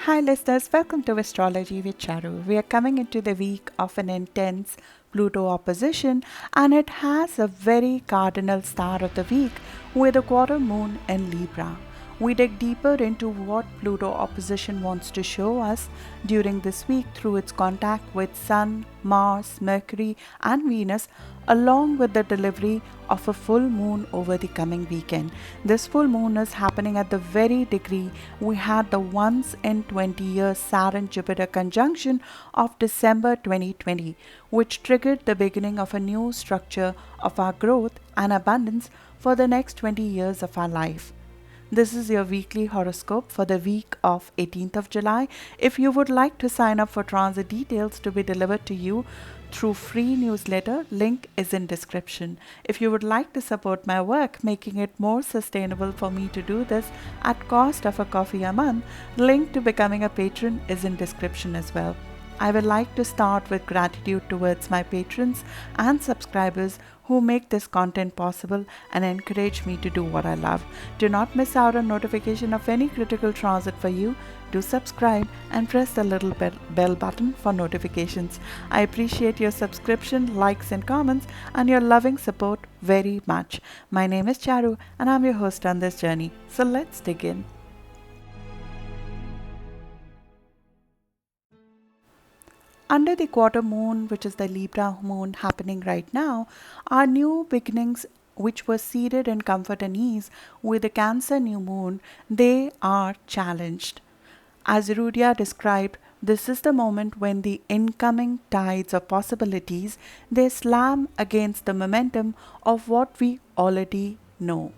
Hi listeners, welcome to Astrology with Charu. We are coming into the week of an intense Pluto opposition, and it has a very cardinal start of the week with a quarter moon in Libra. We dig deeper into what Pluto opposition wants to show us during this week through its contact with Sun, Mars, Mercury and Venus, along with the delivery of a full moon over the coming weekend. This full moon is happening at the very degree we had the once in 20 years Saturn Jupiter conjunction of December 2020, which triggered the beginning of a new structure of our growth and abundance for the next 20 years of our life. This is your weekly horoscope for the week of 18th of July. If you would like to sign up for transit details to be delivered to you through free newsletter, link is in description. If you would like to support my work, making it more sustainable for me to do this at cost of a coffee a month, link to becoming a patron is in description as well. I would like to start with gratitude towards my patrons and subscribers who make this content possible and encourage me to do what I love. Do not miss out on notification of any critical transit for you. Do subscribe and press the little bell button for notifications. I appreciate your subscription, likes and comments and your loving support very much. My name is Charu and I'm your host on this journey. So let's dig in. Under the quarter moon, which is the Libra moon happening right now, are new beginnings which were seeded in comfort and ease with the Cancer new moon. They are challenged. As Rudia described, this is the moment when the incoming tides of possibilities, they slam against the momentum of what we already know.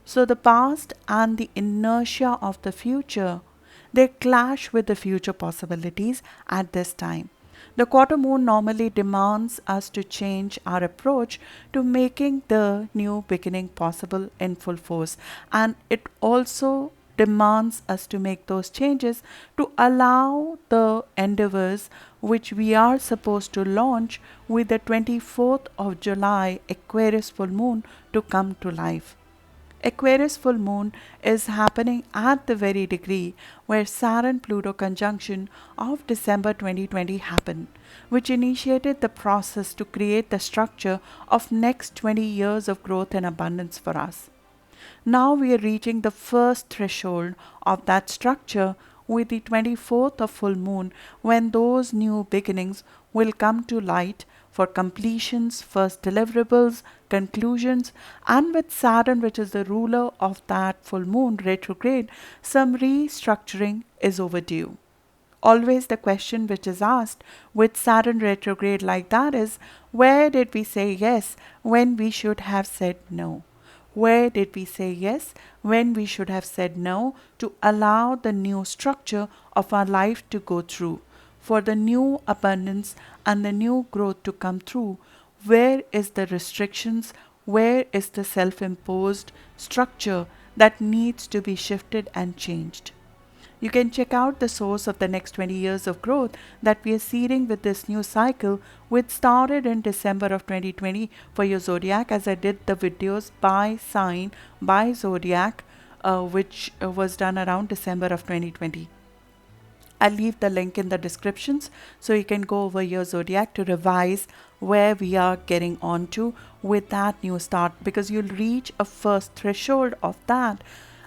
So the past and the inertia of the future, they clash with the future possibilities at this time. The quarter moon normally demands us to change our approach to making the new beginning possible in full force, and it also demands us to make those changes to allow the endeavors which we are supposed to launch with the 24th of July Aquarius full moon to come to life. Aquarius full moon is happening at the very degree where Saturn Pluto conjunction of December 2020 happened, which initiated the process to create the structure of next 20 years of growth and abundance for us. Now we are reaching the first threshold of that structure with the 24th of full moon, when those new beginnings will come to light for completions, first deliverables, conclusions, and with Saturn, which is the ruler of that full moon retrograde, some restructuring is overdue. Always the question which is asked with Saturn retrograde like that is, where did we say yes when we should have said no? Where did we say yes when we should have said no to allow the new structure of our life to go through? For the new abundance and the new growth to come through, where is the restrictions? Where is the self-imposed structure that needs to be shifted and changed? You can check out the source of the next 20 years of growth that we are seeding with this new cycle, which started in December of 2020 for your zodiac, as I did the videos by sign, by zodiac, which was done around December of 2020. I'll leave the link in the descriptions so you can go over your zodiac to revise where we are getting on to with that new start, because you'll reach a first threshold of that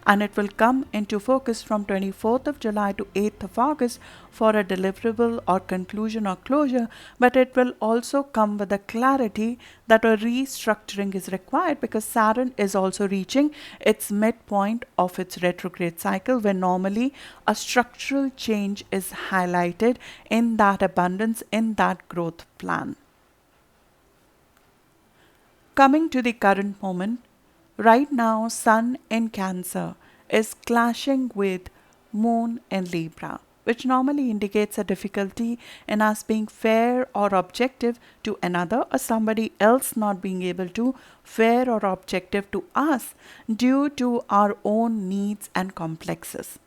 and it will come into focus from 24th of July to 8th of August for a deliverable or conclusion or closure, but it will also come with a clarity that a restructuring is required, because Saturn is also reaching its midpoint of its retrograde cycle, where normally a structural change is highlighted in that abundance, in that growth plan. Coming to the current moment, right now, Sun in Cancer is clashing with Moon in Libra, which normally indicates a difficulty in us being fair or objective to another, or somebody else not being able to fair or objective to us due to our own needs and complexes.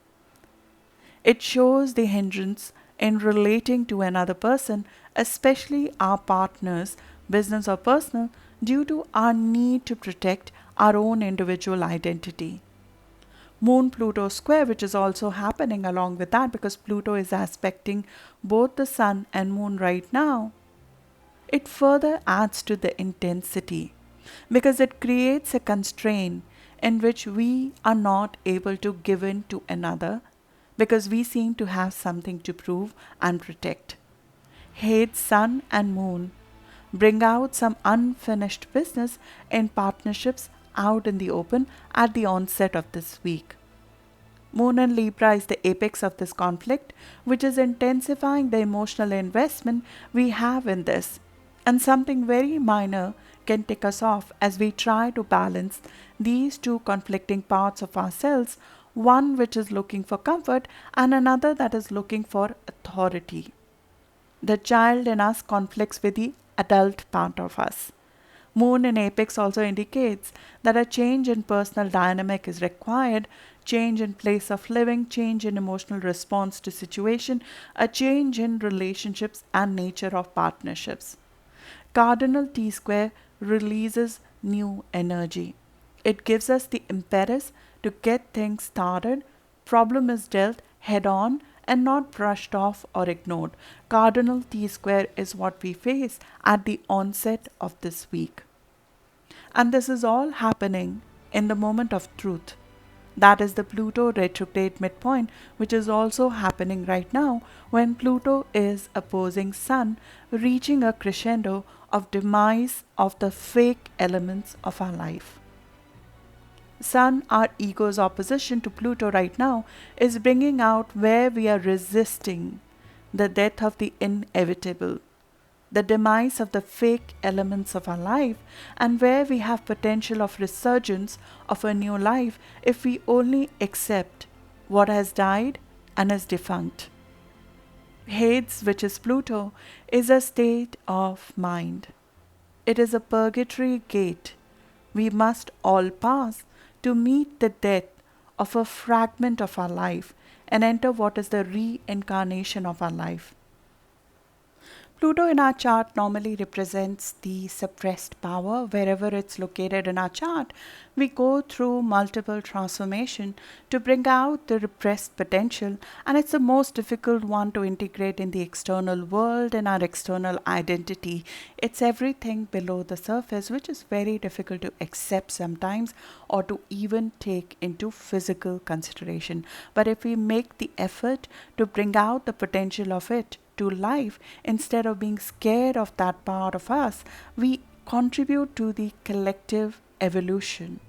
It shows the hindrance in relating to another person, especially our partners, business or personal, due to our need to protect our own individual identity. Moon Pluto square, which is also happening along with that because Pluto is aspecting both the Sun and Moon right now. It further adds to the intensity because it creates a constraint in which we are not able to give in to another because we seem to have something to prove and protect. Hate Sun and Moon bring out some unfinished business in partnerships out in the open at the onset of this week. Moon in Libra is the apex of this conflict, which is intensifying the emotional investment we have in this. And something very minor can take us off as we try to balance these two conflicting parts of ourselves, one which is looking for comfort and another that is looking for authority. The child in us conflicts with the adult part of us. Moon in apex also indicates that a change in personal dynamic is required, change in place of living, change in emotional response to situation, a change in relationships and nature of partnerships. Cardinal T-square releases new energy. It gives us the impetus to get things started. Problem is dealt head on and not brushed off or ignored. Cardinal T-square is what we face at the onset of this week. And this is all happening in the moment of truth. That is the Pluto retrograde midpoint, which is also happening right now when Pluto is opposing Sun, reaching a crescendo of demise of the fake elements of our life. Sun, our ego's opposition to Pluto right now, is bringing out where we are resisting the death of the inevitable, the demise of the fake elements of our life, and where we have potential of resurgence of a new life if we only accept what has died and is defunct. Hades, which is Pluto, is a state of mind. It is a purgatory gate we must all pass to meet the death of a fragment of our life and enter what is the reincarnation of our life. Pluto in our chart normally represents the suppressed power. Wherever it's located in our chart, we go through multiple transformation to bring out the repressed potential, and it's the most difficult one to integrate in the external world and our external identity. It's everything below the surface, which is very difficult to accept sometimes or to even take into physical consideration. But if we make the effort to bring out the potential of it to life, instead of being scared of that part of us, we contribute to the collective evolution.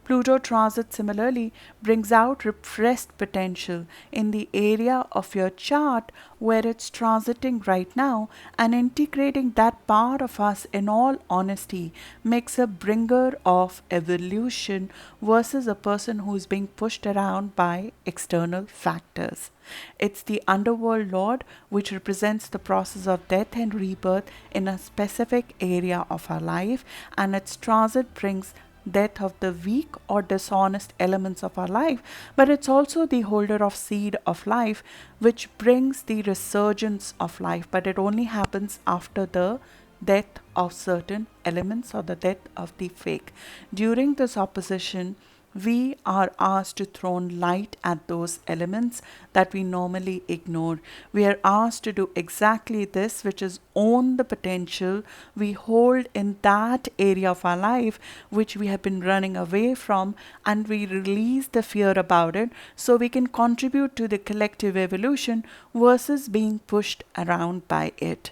Pluto transit similarly brings out repressed potential in the area of your chart where it's transiting right now, and integrating that part of us in all honesty makes a bringer of evolution versus a person who's being pushed around by external factors. It's the underworld lord which represents the process of death and rebirth in a specific area of our life, and its transit brings death of the weak or dishonest elements of our life, but it's also the holder of seed of life which brings the resurgence of life, but it only happens after the death of certain elements or the death of the fake. During this opposition, we are asked to throw light at those elements that we normally ignore. We are asked to do exactly this, which is own the potential we hold in that area of our life which we have been running away from, and we release the fear about it so we can contribute to the collective evolution versus being pushed around by it.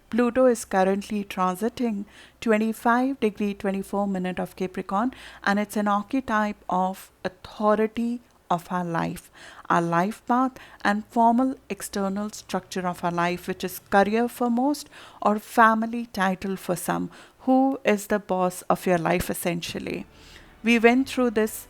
Pluto is currently transiting 25°24' of Capricorn, and it's an archetype of authority of our life path and formal external structure of our life, which is career for most or family title for some. Who is the boss of your life essentially? We went through this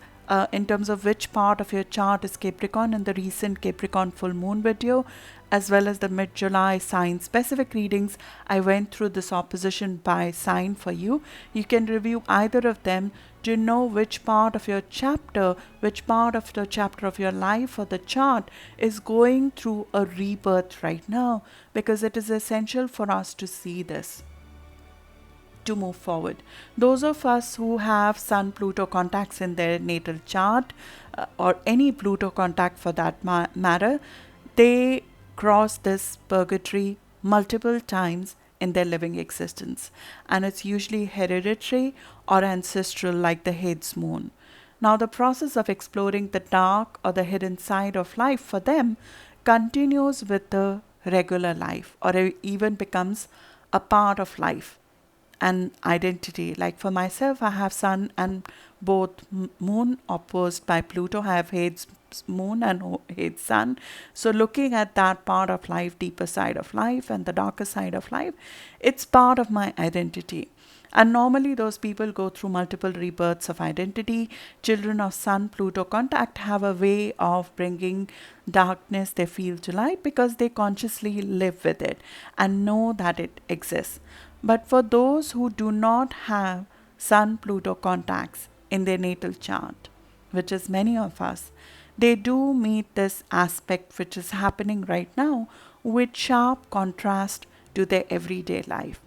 in terms of which part of your chart is Capricorn in the recent Capricorn full moon video, as well as the mid-July sign specific readings. I went through this opposition by sign for you. You can review either of them to know which part of your chapter, which part of the chapter of your life or the chart is going through a rebirth right now, because it is essential for us to see this. to move forward. Those of us who have Sun Pluto contacts in their natal chart, or any Pluto contact for that matter, they cross this purgatory multiple times in their living existence, and it's usually hereditary or ancestral, like the head's moon. Now, the process of exploring the dark or the hidden side of life for them continues with the regular life, or even becomes a part of life and identity. Like for myself, I have Sun and both moon opposed by Pluto. I have Head's moon and Head's Sun. So looking at that part of life, deeper side of life and the darker side of life, it's part of my identity. And normally those people go through multiple rebirths of identity. Children of Sun Pluto contact have a way of bringing darkness they feel to light because they consciously live with it and know that it exists. But for those who do not have Sun Pluto contacts in their natal chart, which is many of us, they do meet this aspect which is happening right now with sharp contrast to their everyday life,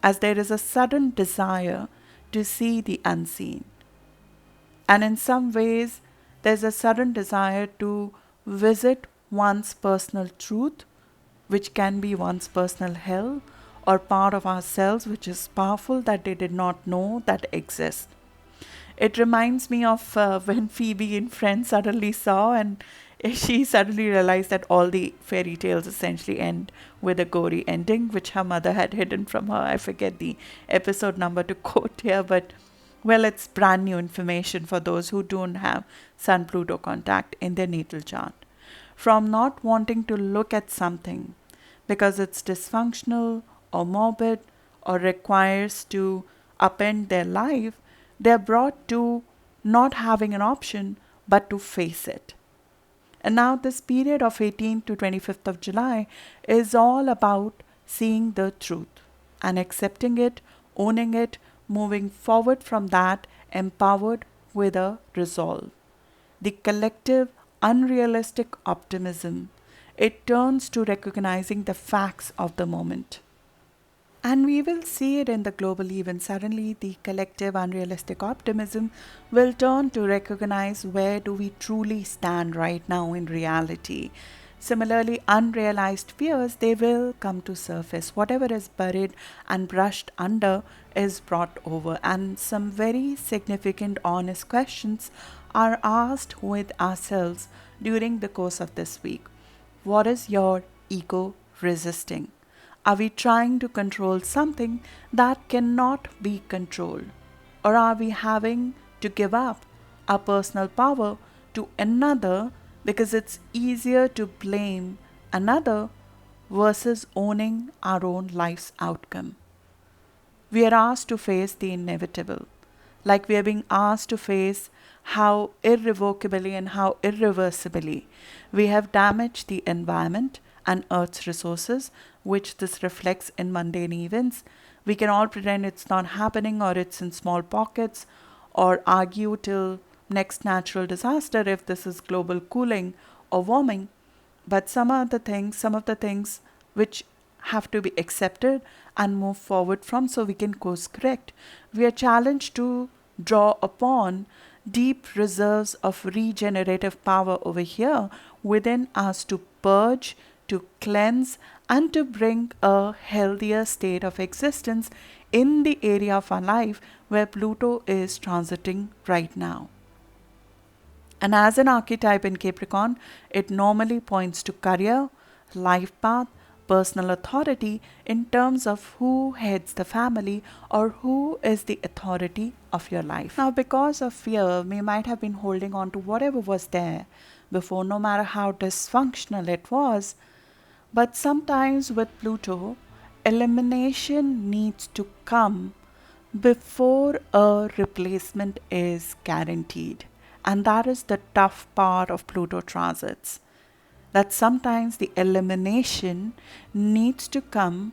as there is a sudden desire to see the unseen. And in some ways, there's a sudden desire to visit one's personal truth, which can be one's personal hell, or part of ourselves which is powerful that they did not know that exists. It reminds me of when Phoebe in Friends suddenly saw, and she suddenly realized that all the fairy tales essentially end with a gory ending, which her mother had hidden from her. I forget the episode number to quote here, but well, it's brand new information for those who don't have Sun Pluto contact in their natal chart. From not wanting to look at something because it's dysfunctional or morbid or requires to upend their life, they're brought to not having an option but to face it. And now this period of 18th to 25th of July is all about seeing the truth and accepting it, owning it, moving forward from that, empowered with a resolve. The collective unrealistic optimism, it turns to recognizing the facts of the moment. And we will see it in the global event. Suddenly, the collective unrealistic optimism will turn to recognize where do we truly stand right now in reality. Similarly, unrealized fears, they will come to surface. Whatever is buried and brushed under is brought over. And some very significant, honest questions are asked with ourselves during the course of this week. What is your ego resisting? Are we trying to control something that cannot be controlled? Or are we having to give up our personal power to another because it's easier to blame another versus owning our own life's outcome? We are asked to face the inevitable, like we are being asked to face how irrevocably and how irreversibly we have damaged the environment and Earth's resources, which this reflects in mundane events. We can all pretend it's not happening or it's in small pockets, or argue till next natural disaster if this is global cooling or warming. But some of the things which have to be accepted and move forward from so we can course correct. We are challenged to draw upon deep reserves of regenerative power over here within us to purge, to cleanse, and to bring a healthier state of existence in the area of our life where Pluto is transiting right now. And as an archetype in Capricorn, it normally points to career, life path, personal authority in terms of who heads the family or who is the authority of your life. Now, because of fear, we might have been holding on to whatever was there before, no matter how dysfunctional it was. But sometimes with Pluto, elimination needs to come before a replacement is guaranteed. And that is the tough part of Pluto transits. That sometimes the elimination needs to come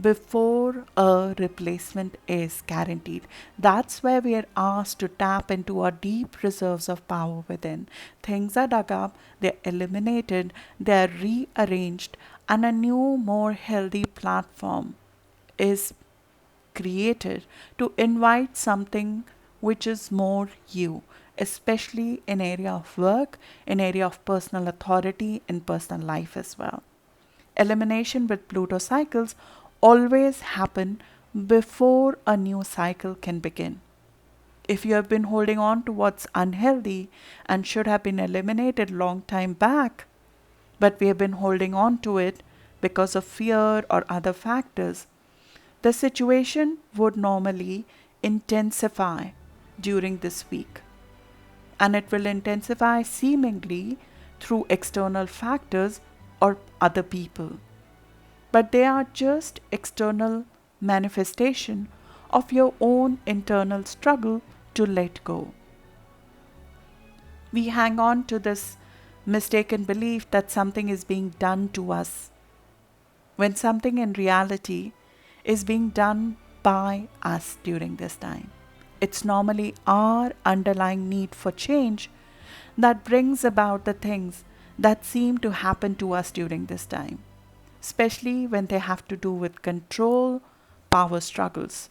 before a replacement is guaranteed. That's where we are asked to tap into our deep reserves of power within. Things are dug up, they're eliminated, they're rearranged, and a new, more healthy platform is created to invite something which is more you, especially in area of work, in area of personal authority, in personal life as well. Elimination with Pluto cycles always happen before a new cycle can begin. If you have been holding on to what's unhealthy and should have been eliminated long time back, but we have been holding on to it because of fear or other factors, the situation would normally intensify during this week. And it will intensify seemingly through external factors or other people. But they are just external manifestation of your own internal struggle to let go. We hang on to this mistaken belief that something is being done to us, when something in reality is being done by us during this time. It's normally our underlying need for change that brings about the things that seem to happen to us during this time, especially when they have to do with control, power struggles.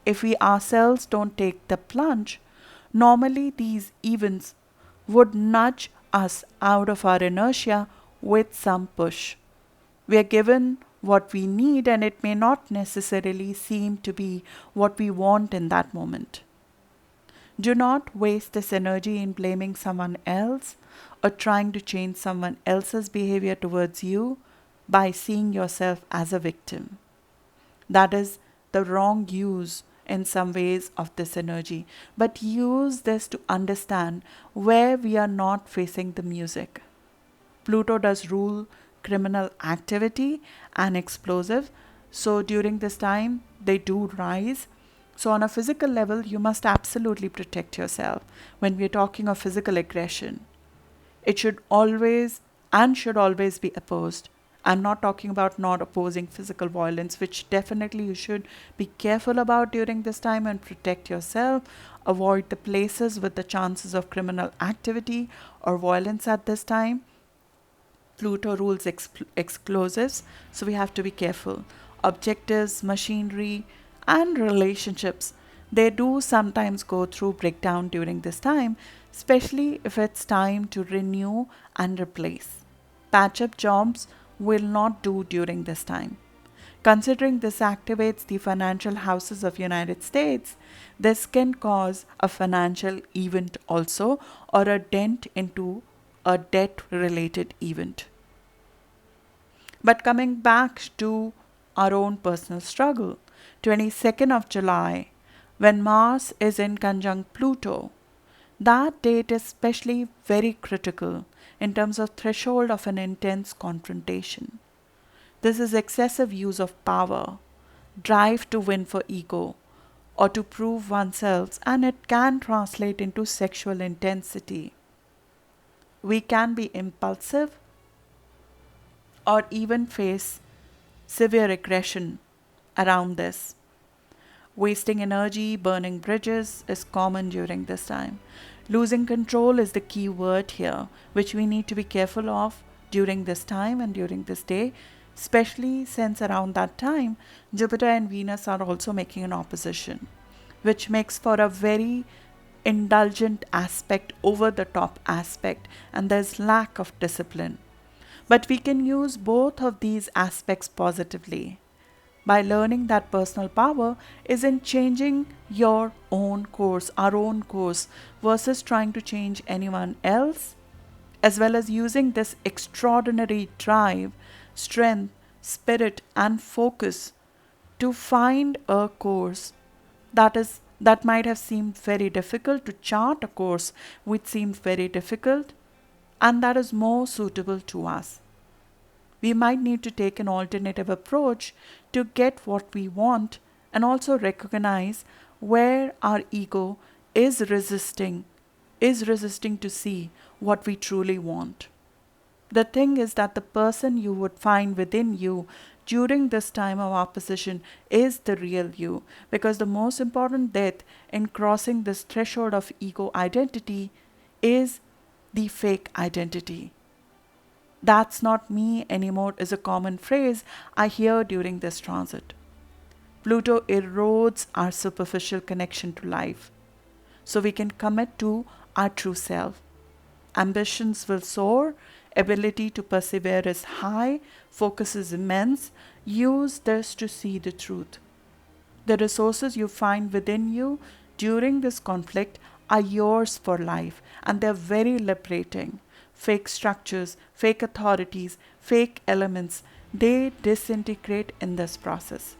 If we ourselves don't take the plunge, normally these events would nudge us out of our inertia with some push. We are given what we need, and it may not necessarily seem to be what we want in that moment. Do not waste this energy in blaming someone else or trying to change someone else's behavior towards you by seeing yourself as a victim. That is the wrong use in some ways of this energy, but use this to understand where we are not facing the music. Pluto does rule criminal activity and explosive, so during this time they do rise. So on a physical level, you must absolutely protect yourself. When we're talking of physical aggression, it should always be opposed. I'm not talking about not opposing physical violence, which definitely you should be careful about during this time and protect yourself. Avoid the places with the chances of criminal activity or violence at this time. Pluto rules explosives, so we have to be careful. Objectives, machinery, and relationships, they do sometimes go through breakdown during this time, especially if it's time to renew and replace. Patch-up jobs will not do during this time. Considering this activates the financial houses of United States, this can cause a financial event also, or a dent into a debt-related event. But coming back to our own personal struggle, 22nd of July, when Mars is in conjunct Pluto, that date is especially very critical in terms of threshold of an intense confrontation. This is excessive use of power, drive to win for ego, or to prove oneself, and it can translate into sexual intensity. We can be impulsive or even face severe aggression around this. Wasting energy, burning bridges is common during this time. Losing control is the key word here, which we need to be careful of during this time and during this day, especially since around that time, Jupiter and Venus are also making an opposition, which makes for a very indulgent aspect, over the top aspect, and there's lack of discipline. But we can use both of these aspects positively by learning that personal power is in changing your own course, our own course, versus trying to change anyone else, as well as using this extraordinary drive, strength, spirit, and focus to find a course that might have seemed very difficult, to chart a course which seemed very difficult, and that is more suitable to us. We might need to take an alternative approach to get what we want, and also recognize where our ego is resisting to see what we truly want. The thing is that the person you would find within you during this time of opposition is the real you, because the most important death in crossing this threshold of ego identity is the fake identity. "That's not me anymore" is a common phrase I hear during this transit. Pluto erodes our superficial connection to life, so we can commit to our true self. Ambitions will soar, ability to persevere is high, focus is immense. Use this to see the truth. The resources you find within you during this conflict are yours for life, and they're very liberating. Fake structures, fake authorities, fake elements, they disintegrate in this process.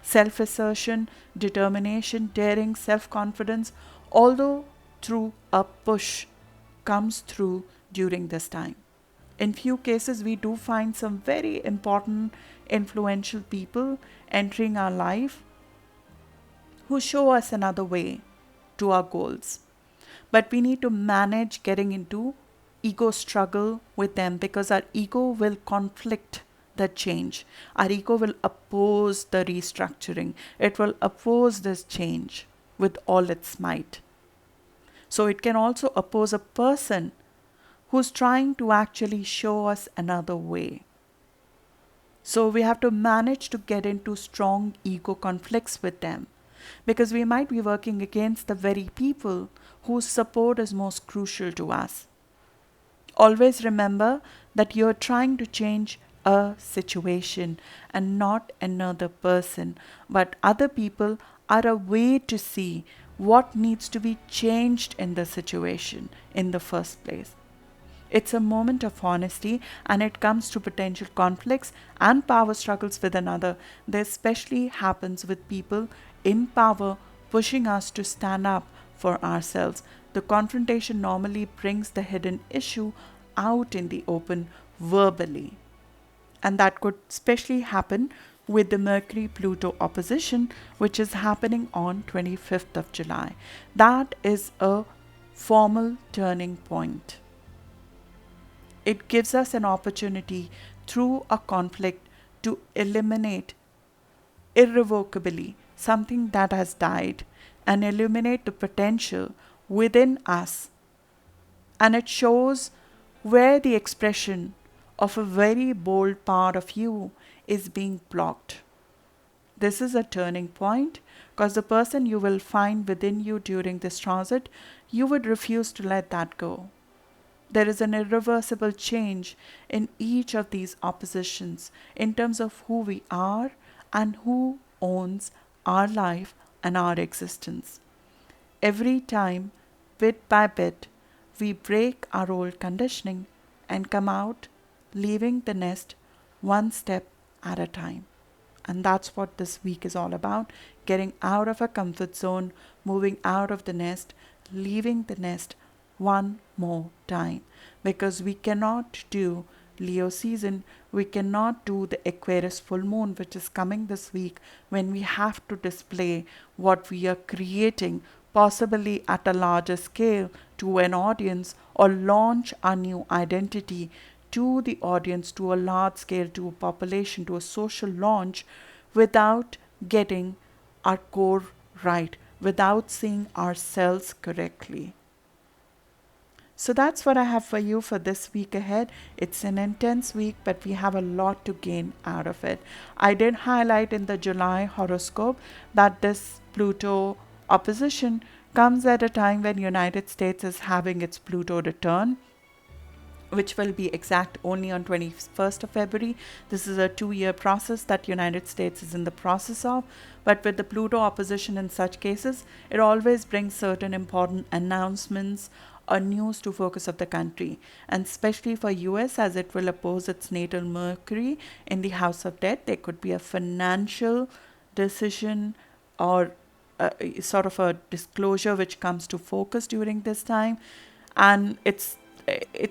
Self-assertion, determination, daring, self-confidence, although through a push, comes through during this time. In few cases, we do find some very important, influential people entering our life who show us another way to our goals. But we need to manage getting into ego struggle with them, because our ego will conflict the change. Our ego will oppose the restructuring. It will oppose this change with all its might. So it can also oppose a person who's trying to actually show us another way. So we have to manage to get into strong ego conflicts with them, because we might be working against the very people whose support is most crucial to us. Always remember that you're trying to change a situation and not another person, but other people are a way to see what needs to be changed in the situation in the first place. It's a moment of honesty, and it comes to potential conflicts and power struggles with another. This especially happens with people in power pushing us to stand up for ourselves. The confrontation normally brings the hidden issue out in the open verbally. And that could especially happen with the Mercury-Pluto opposition, which is happening on 25th of July. That is a formal turning point. It gives us an opportunity through a conflict to eliminate irrevocably something that has died and illuminate the potential within us. And it shows where the expression of a very bold part of you is being blocked. This is a turning point, because the person you will find within you during this transit, you would refuse to let that go. There is an irreversible change in each of these oppositions in terms of who we are and who owns our life and our existence. Every time, bit by bit, we break our old conditioning and come out, leaving the nest one step at a time. And that's what this week is all about: getting out of a comfort zone, moving out of the nest, leaving the nest one more time. Because we cannot do Leo season, we cannot do the Aquarius full moon, which is coming this week, when we have to display what we are creating, possibly at a larger scale to an audience, or launch our new identity to the audience, to a large scale, to a population, to a social launch, without getting our core right, without seeing ourselves correctly. So that's what I have for you for this week ahead. It's an intense week, but we have a lot to gain out of it. I did highlight in the July horoscope that this Pluto opposition comes at a time when United States is having its Pluto return, which will be exact only on 21st of February. This is a 2-year process that United States is in the process of. But with the Pluto opposition in such cases, it always brings certain important announcements or news to focus of the country. And especially for US, as it will oppose its natal Mercury in the house of death, there could be a financial decision or sort of a disclosure which comes to focus during this time. And it's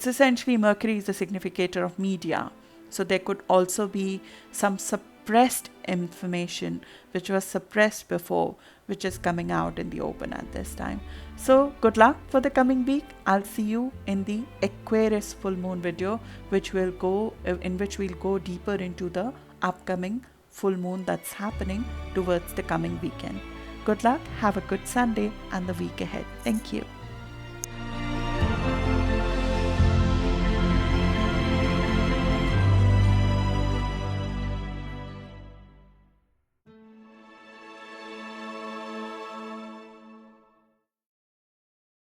essentially, Mercury is a significator of media. So there could also be some suppressed information which was suppressed before, which is coming out in the open at this time. So good luck for the coming week. I'll see you in the Aquarius full moon video, which will go in which we'll go deeper into the upcoming full moon that's happening towards the coming weekend. Good luck, have a good Sunday and the week ahead. Thank you.